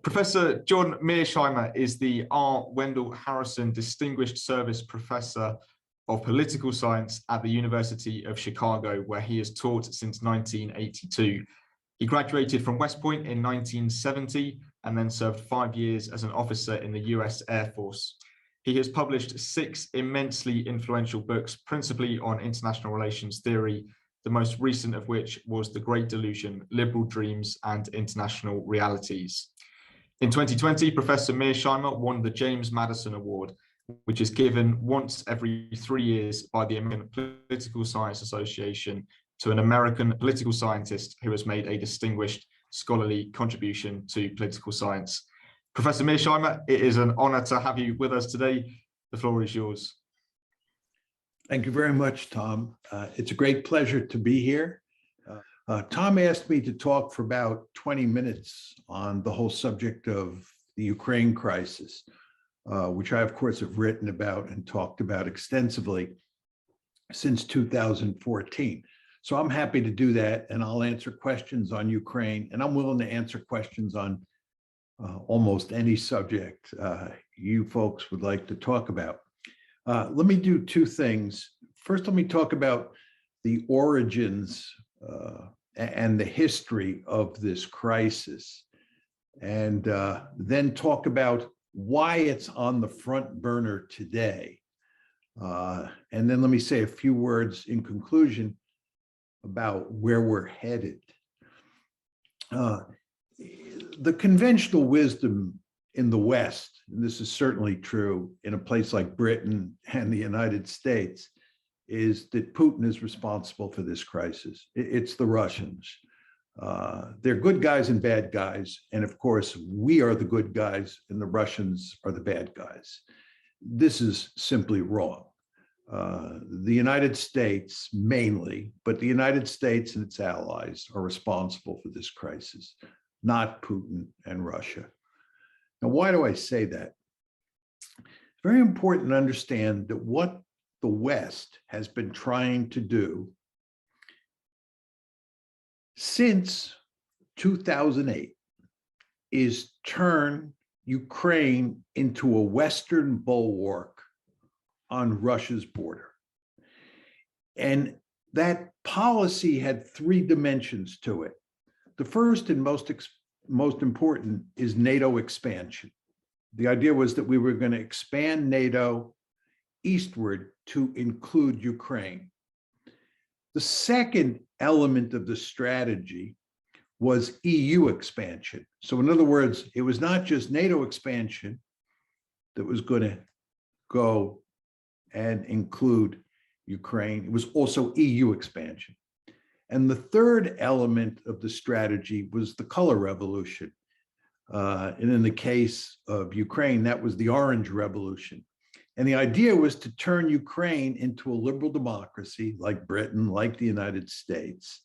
Professor John Mearsheimer is the R. Wendell Harrison Distinguished Service Professor of Political Science at the University of Chicago, where he has taught since 1982. He graduated from West Point in 1970 and then served 5 years as an officer in the US Air Force. He has published 6 immensely influential books, principally on international relations theory, the most recent of which was The Great Delusion, Liberal Dreams and International Realities. In 2020, Professor Mearsheimer won the James Madison Award, which is given once every 3 years by the American Political Science Association to an American political scientist who has made a distinguished scholarly contribution to political science. Professor Mearsheimer, it is an honor to have you with us today. The floor is yours. Thank you very much, Tom. It's a great pleasure to be here. Tom asked me to talk for about 20 minutes on the whole subject of the Ukraine crisis, which I, of course, have written about and talked about extensively since 2014. So I'm happy to do that, and I'll answer questions on Ukraine, and I'm willing to answer questions on almost any subject you folks would like to talk about. Let me do 2 things. First, let me talk about the origins and the history of this crisis, and then talk about why it's on the front burner today. And then let me say a few words in conclusion about where we're headed. The conventional wisdom in the West, and this is certainly true in a place like Britain and the United States, is that Putin is responsible for this crisis. It's the Russians. They're good guys and bad guys. And of course, we are the good guys and the Russians are the bad guys. This is simply wrong. The United States mainly, but the United States and its allies are responsible for this crisis, not Putin and Russia. Now, why do I say that? It's very important to understand that what the West has been trying to do since 2008 is turn Ukraine into a Western bulwark on Russia's border. And that policy had 3 dimensions to it. The first and most important is NATO expansion. The idea was that we were going to expand NATO eastward to include Ukraine. The second element of the strategy was EU expansion. So in other words, it was not just NATO expansion that was going to go and include Ukraine, it was also EU expansion. And the third element of the strategy was the color revolution. And in the case of Ukraine, that was the Orange Revolution. And the idea was to turn Ukraine into a liberal democracy like Britain, like the United States.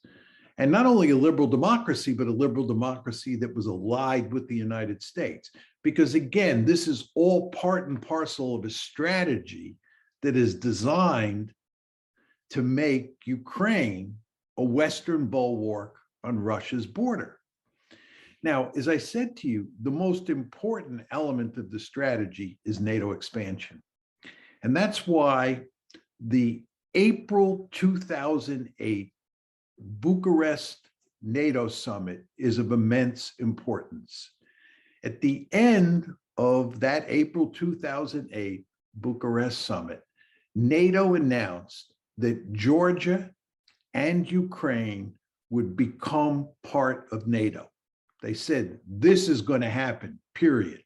And not only a liberal democracy, but a liberal democracy that was allied with the United States. Because again, this is all part and parcel of a strategy that is designed to make Ukraine a Western bulwark on Russia's border. Now, as I said to you, the most important element of the strategy is NATO expansion. And that's why the April 2008 Bucharest NATO summit is of immense importance. At the end of that April 2008 Bucharest summit, NATO announced that Georgia and Ukraine would become part of NATO. They said, this is going to happen, period.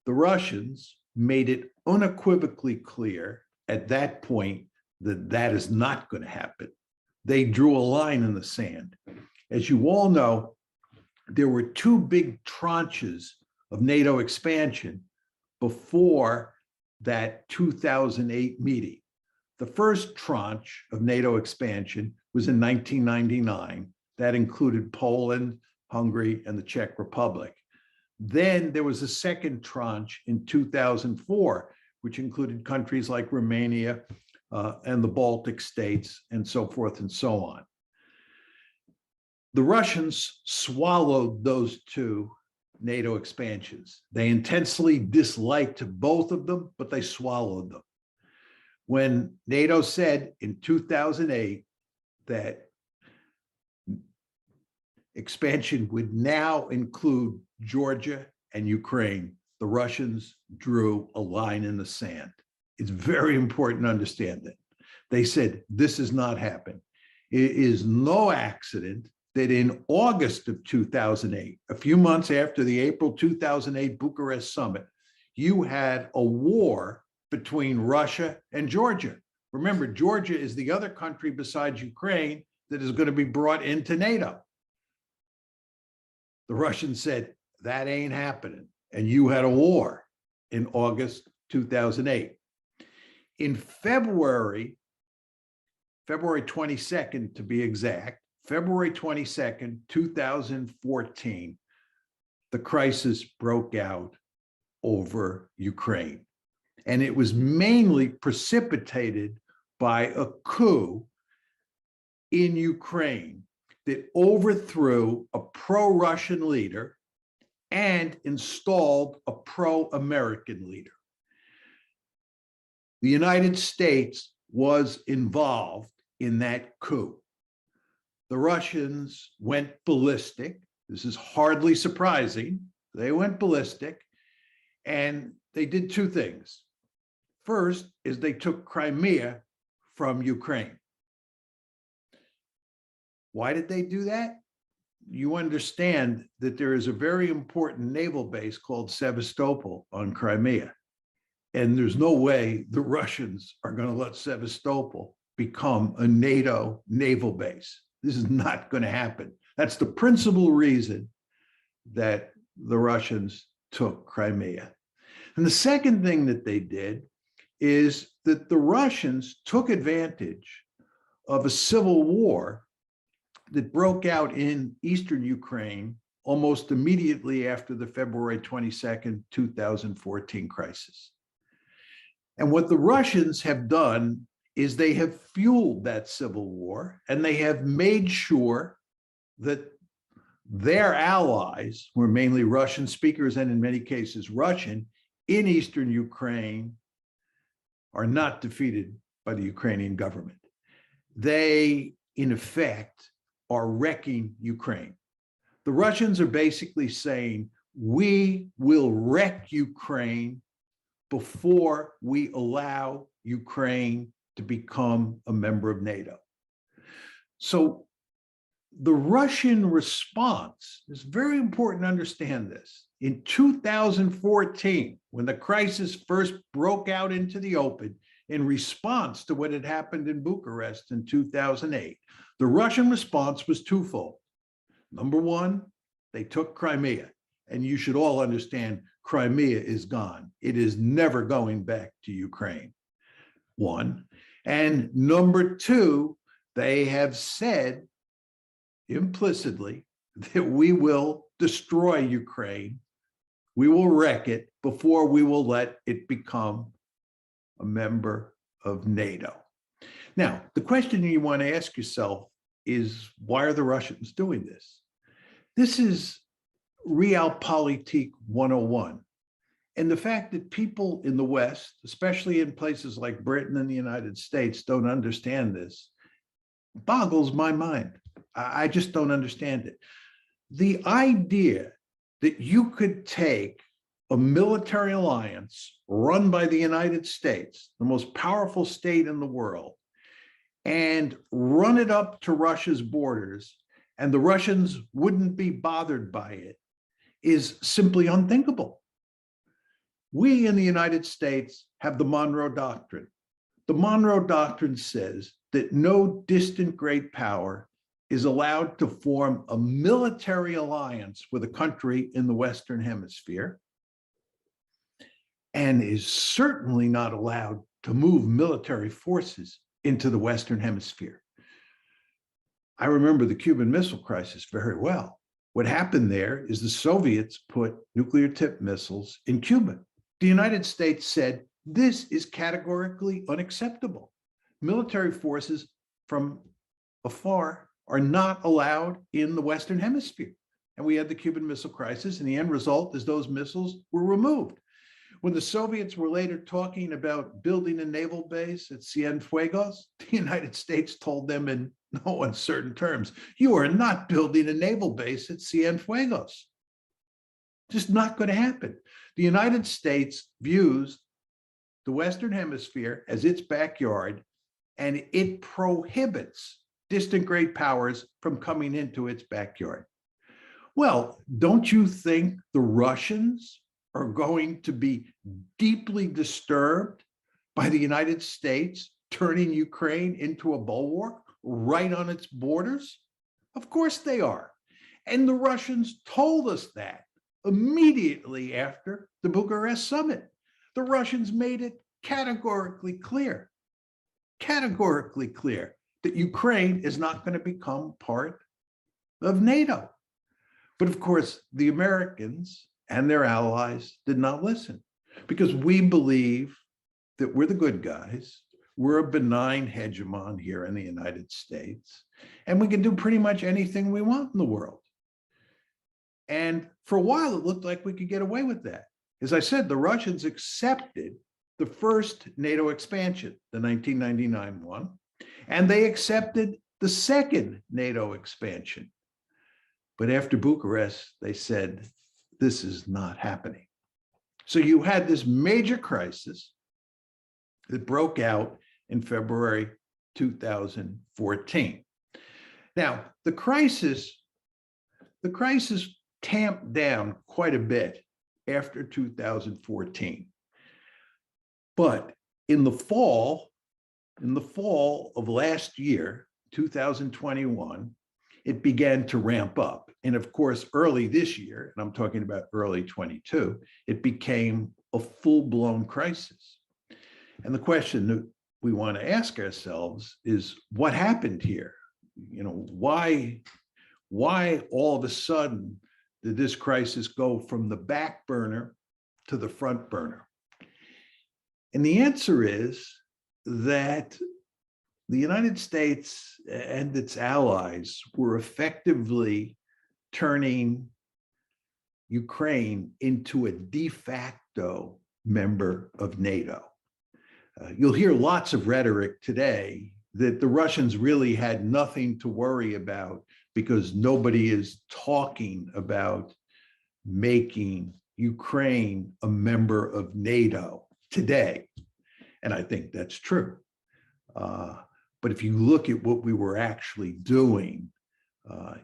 The Russians made it unequivocally clear at that point that that is not going to happen. They drew a line in the sand. As you all know, there were 2 big tranches of NATO expansion before that 2008 meeting. The first tranche of NATO expansion was in 1999. That included Poland, Hungary, and the Czech Republic. Then there was a second tranche in 2004, which included countries like Romania and the Baltic states and so forth and so on. The Russians swallowed those two NATO expansions. They intensely disliked both of them, but they swallowed them. When NATO said in 2008 that expansion would now include Georgia and Ukraine, the Russians drew a line in the sand. It's very important to understand that. They said, this has not happened. It is no accident that in August of 2008, a few months after the April 2008 Bucharest summit, you had a war between Russia and Georgia. Remember, Georgia is the other country besides Ukraine that is going to be brought into NATO. The Russians said, that ain't happening. And you had a war in August 2008. In February 22nd to be exact, February 22nd, 2014, the crisis broke out over Ukraine. And it was mainly precipitated by a coup in Ukraine that overthrew a pro-Russian leader and installed a pro-American leader. The United States was involved in that coup. The Russians went ballistic. This is hardly surprising. They went ballistic, and they did two things. First is they took Crimea from Ukraine. Why did they do that? You understand that there is a very important naval base called Sevastopol on Crimea. And there's no way the Russians are going to let Sevastopol become a NATO naval base. This is not going to happen. That's the principal reason that the Russians took Crimea. And the second thing that they did is that the Russians took advantage of a civil war that broke out in eastern Ukraine almost immediately after the February 22nd, 2014 crisis. And what the Russians have done is they have fueled that civil war, and they have made sure that their allies were mainly Russian speakers, and in many cases Russian, in eastern Ukraine are not defeated by the Ukrainian government. They, in effect, are wrecking Ukraine. The Russians are basically saying, we will wreck Ukraine before we allow Ukraine to become a member of NATO. So the Russian response is very important to understand this. In 2014, when the crisis first broke out into the open in response to what had happened in Bucharest in 2008, the Russian response was twofold. Number one, they took Crimea, and you should all understand Crimea is gone. It is never going back to Ukraine, one. And number two, they have said implicitly that we will destroy Ukraine, we will wreck it before we will let it become a member of NATO. Now, the question you want to ask yourself is, why are the Russians doing this? This is Realpolitik 101. And the fact that people in the West, especially in places like Britain and the United States, don't understand this boggles my mind. I just don't understand it. The idea that you could take a military alliance run by the United States, the most powerful state in the world, and run it up to Russia's borders, and the Russians wouldn't be bothered by it, is simply unthinkable. We in the United States have the Monroe Doctrine. The Monroe Doctrine says that no distant great power is allowed to form a military alliance with a country in the Western Hemisphere, and is certainly not allowed to move military forces into the Western Hemisphere. I remember the Cuban Missile Crisis very well. What happened there is the Soviets put nuclear tipped missiles in Cuba. The United States said, this is categorically unacceptable. Military forces from afar are not allowed in the Western Hemisphere. And we had the Cuban Missile Crisis, and the end result is those missiles were removed. When the Soviets were later talking about building a naval base at Cienfuegos, the United States told them in no uncertain terms, you are not building a naval base at Cienfuegos. Just not going to happen. The United States views the Western Hemisphere as its backyard, and it prohibits distant great powers from coming into its backyard. Well, don't you think the Russians are going to be deeply disturbed by the United States turning Ukraine into a bulwark right on its borders? Of course they are. And the Russians told us that immediately after the Bucharest summit. The Russians made it categorically clear that Ukraine is not going to become part of NATO. But of course, the Americans and their allies did not listen, because we believe that we're the good guys. We're a benign hegemon here in the United States, and we can do pretty much anything we want in the world. And for a while, it looked like we could get away with that. As I said, the Russians accepted the first NATO expansion, the 1999 one, and they accepted the second NATO expansion. But after Bucharest, they said, this is not happening. So you had this major crisis that broke out in February 2014. Now, the crisis tamped down quite a bit after 2014. But in the fall of last year, 2021, it began to ramp up. And of course, early this year, and I'm talking about early 22, it became a full-blown crisis. And the question that we want to ask ourselves is, what happened here? You know, why all of a sudden did this crisis go from the back burner to the front burner? And the answer is that the United States and its allies were effectively turning Ukraine into a de facto member of NATO. You'll hear lots of rhetoric today that the Russians really had nothing to worry about because nobody is talking about making Ukraine a member of NATO today. And I think that's true. But if you look at what we were actually doing,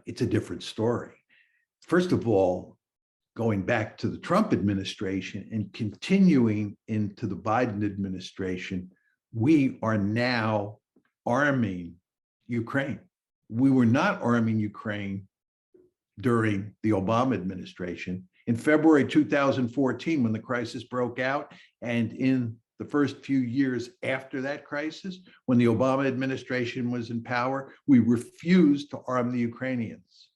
it's a different story. First of all, going back to the Trump administration and continuing into the Biden administration, we are now arming Ukraine. We were not arming Ukraine during the Obama administration. In February 2014, when the crisis broke out, and in the first few years after that crisis, when the Obama administration was in power, we refused to arm the Ukrainians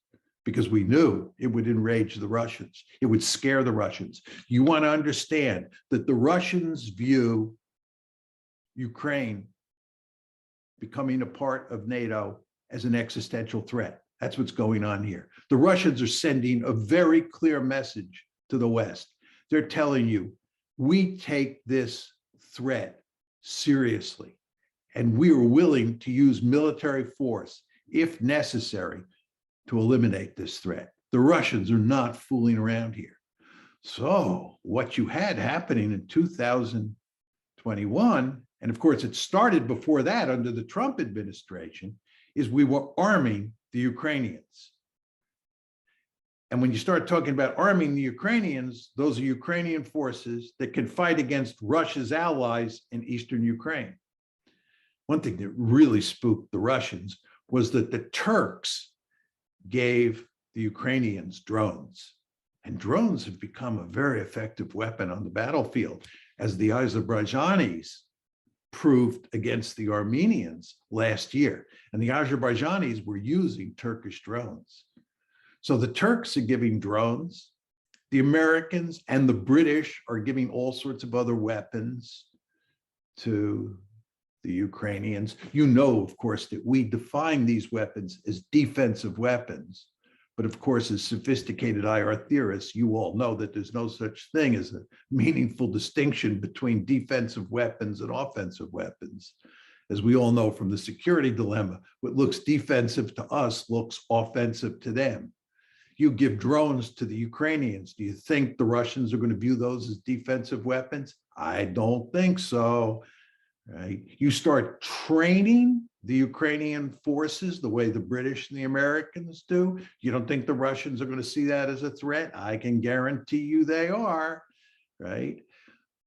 because we knew it would enrage the Russians. It would scare the Russians. You want to understand that the Russians view Ukraine becoming a part of NATO as an existential threat. That's what's going on here. The Russians are sending a very clear message to the West. They're telling you, we take this threat seriously, and we are willing to use military force, if necessary, to eliminate this threat. The Russians are not fooling around here. So what you had happening in 2021, and of course it started before that under the Trump administration, is we were arming the Ukrainians. And when you start talking about arming the Ukrainians, those are Ukrainian forces that can fight against Russia's allies in eastern Ukraine. One thing that really spooked the Russians was that the Turks gave the Ukrainians drones. And drones have become a very effective weapon on the battlefield, as the Azerbaijanis proved against the Armenians last year. And the Azerbaijanis were using Turkish drones. So the Turks are giving drones. The Americans and the British are giving all sorts of other weapons to the Ukrainians. You know, of course, that we define these weapons as defensive weapons. But of course, as sophisticated IR theorists, you all know that there's no such thing as a meaningful distinction between defensive weapons and offensive weapons. As we all know from the security dilemma, what looks defensive to us looks offensive to them. You give drones to the Ukrainians. Do you think the Russians are going to view those as defensive weapons? I don't think so. Right? You start training the Ukrainian forces the way the British and the Americans do. You don't think the Russians are going to see that as a threat? I can guarantee you they are, right?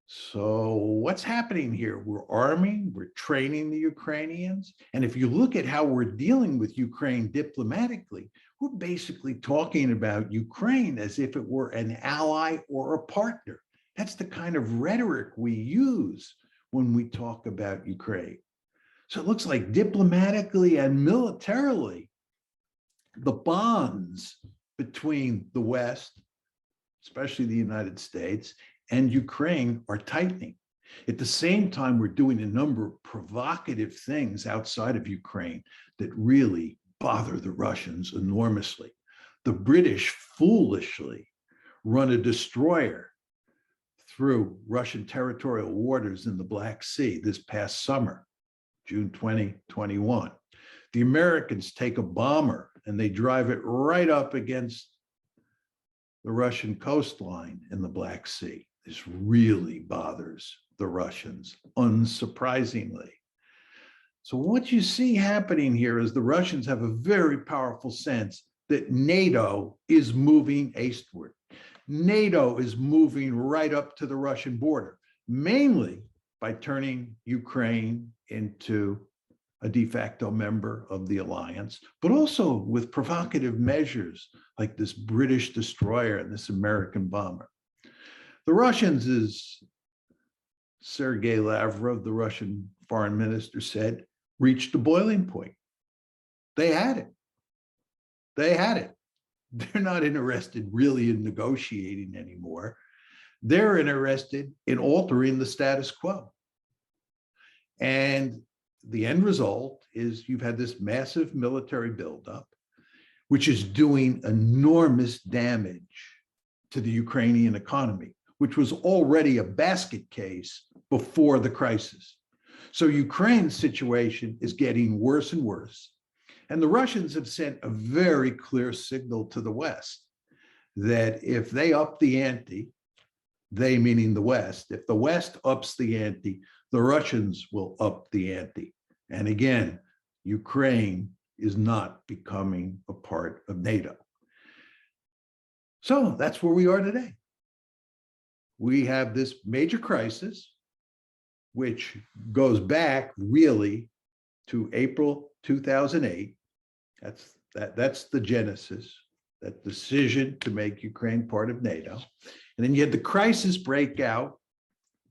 So what's happening here? We're arming, we're training the Ukrainians. And if you look at how we're dealing with Ukraine diplomatically, we're basically talking about Ukraine as if it were an ally or a partner. That's the kind of rhetoric we use when we talk about Ukraine. So it looks like diplomatically and militarily, the bonds between the West, especially the United States, and Ukraine are tightening. At the same time, we're doing a number of provocative things outside of Ukraine that really bother the Russians enormously. The British foolishly run a destroyer through Russian territorial waters in the Black Sea this past summer, June 2021. The Americans take a bomber and they drive it right up against the Russian coastline in the Black Sea. This really bothers the Russians, unsurprisingly. So what you see happening here is the Russians have a very powerful sense that NATO is moving eastward. NATO is moving right up to the Russian border, mainly by turning Ukraine into a de facto member of the alliance, but also with provocative measures like this British destroyer and this American bomber. The Russians, as Sergei Lavrov, the Russian foreign minister, said, reached the boiling point. They had it. They had it. They're not interested really in negotiating anymore. They're interested in altering the status quo. And the end result is you've had this massive military buildup, which is doing enormous damage to the Ukrainian economy, which was already a basket case before the crisis. So Ukraine's situation is getting worse and worse. And the Russians have sent a very clear signal to the West that if they up the ante, they meaning the West, if the West ups the ante, the Russians will up the ante. And again, Ukraine is not becoming a part of NATO. So that's where we are today. We have this major crisis, which goes back really to April 2008. That's the genesis, that decision to make Ukraine part of NATO. And then you had the crisis break out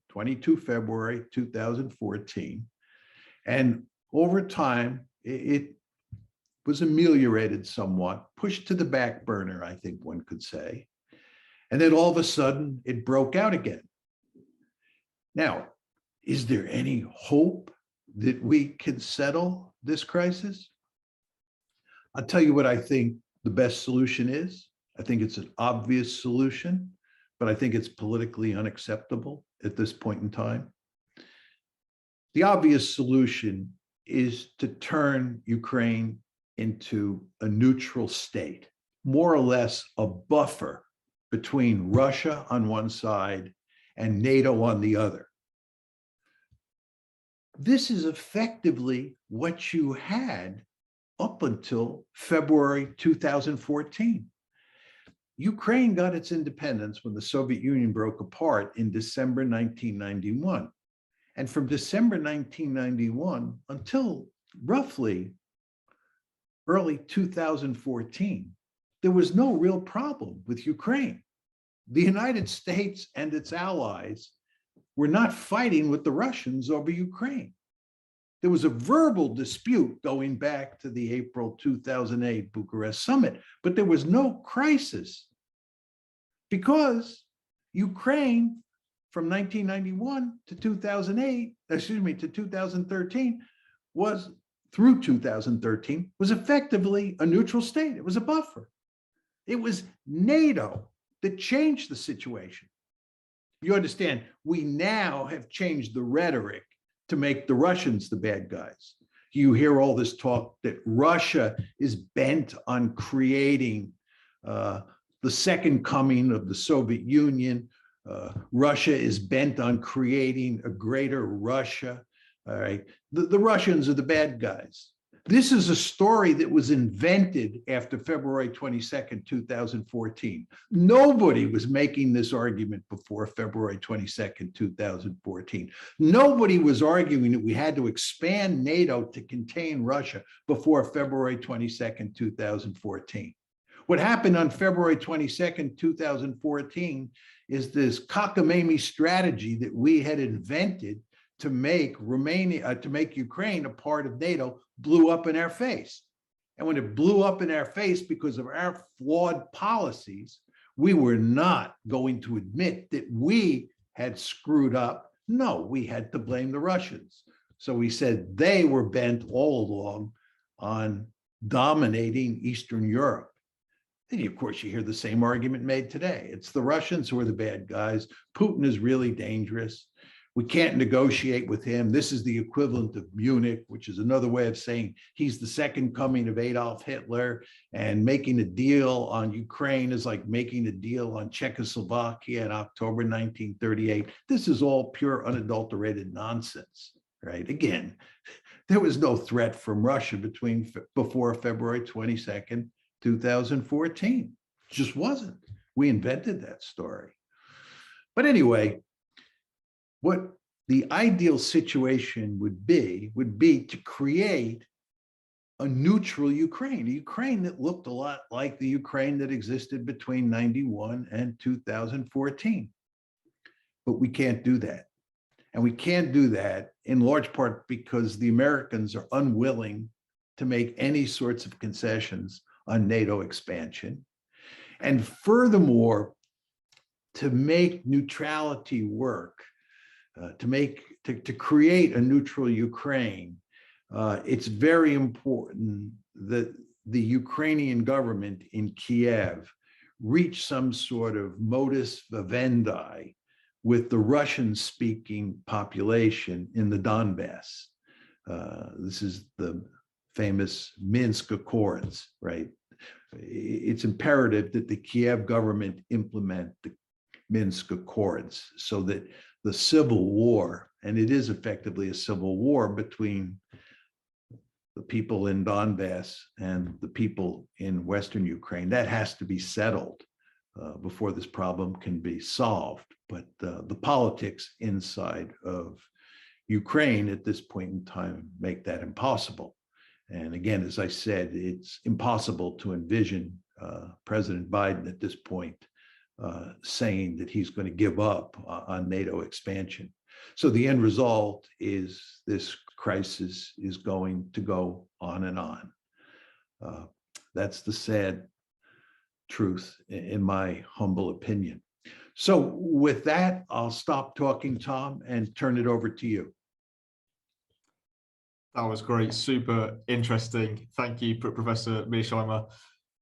22 February 2014. And over time, it was ameliorated somewhat, pushed to the back burner, I think one could say. And then all of a sudden, it broke out again. Now, is there any hope that we can settle this crisis? I'll tell you what I think the best solution is. I think it's an obvious solution, but I think it's politically unacceptable at this point in time. The obvious solution is to turn Ukraine into a neutral state, more or less a buffer between Russia on one side and NATO on the other. This is effectively what you had up until February 2014. Ukraine got its independence when the Soviet Union broke apart in December 1991. And from December 1991 until roughly early 2014, there was no real problem with Ukraine. The United States and its allies were not fighting with the Russians over Ukraine. There was a verbal dispute going back to the April 2008 Bucharest summit, but there was no crisis because Ukraine from 1991 to 2008, excuse me, to 2013 was through 2013 was effectively a neutral state. It was a buffer. It was NATO that changed the situation. You understand, we now have changed the rhetoric to make the Russians the bad guys. You hear all this talk that Russia is bent on creating the second coming of the Soviet Union. Russia is bent on creating a greater Russia. All right, the Russians are the bad guys. This is a story that was invented after February 22nd, 2014. Nobody was making this argument before February 22nd, 2014. Nobody was arguing that we had to expand NATO to contain Russia before February 22nd, 2014. What happened on February 22nd, 2014 is this cockamamie strategy that we had invented to make Romania, to make Ukraine a part of NATO, blew up in our face. And when it blew up in our face because of our flawed policies, we were not going to admit that we had screwed up. No, we had to blame the Russians. So we said they were bent all along on dominating Eastern Europe. And of course, you hear the same argument made today. It's the Russians who are the bad guys. Putin is really dangerous. We can't negotiate with him. This is the equivalent of Munich, which is another way of saying he's the second coming of Adolf Hitler, and making a deal on Ukraine is like making a deal on Czechoslovakia in October 1938. This is all pure unadulterated nonsense, right? Again, there was no threat from Russia before February 22nd, 2014. It just wasn't. We invented that story. But anyway, what the ideal situation would be to create a neutral Ukraine, a Ukraine that looked a lot like the Ukraine that existed between 91 and 2014. But we can't do that. And we can't do that in large part because the Americans are unwilling to make any sorts of concessions on NATO expansion. And furthermore, to make neutrality work, to create a neutral Ukraine, it's very important that the Ukrainian government in Kiev reach some sort of modus vivendi with the Russian-speaking population in the Donbass. This is the famous Minsk Accords, right? It's imperative that the Kiev government implement the Minsk Accords so that the civil war, and it is effectively a civil war between the people in Donbass and the people in Western Ukraine, that has to be settled before this problem can be solved. But the politics inside of Ukraine at this point in time make that impossible. And again, as I said, it's impossible to envision President Biden at this point saying that he's going to give up on NATO expansion. So the end result is this crisis is going to go on and on. That's the sad truth, in my humble opinion. So with that, I'll stop talking, Tom, and turn it over to you. That was great, super interesting. Thank you, Professor Miasheimer.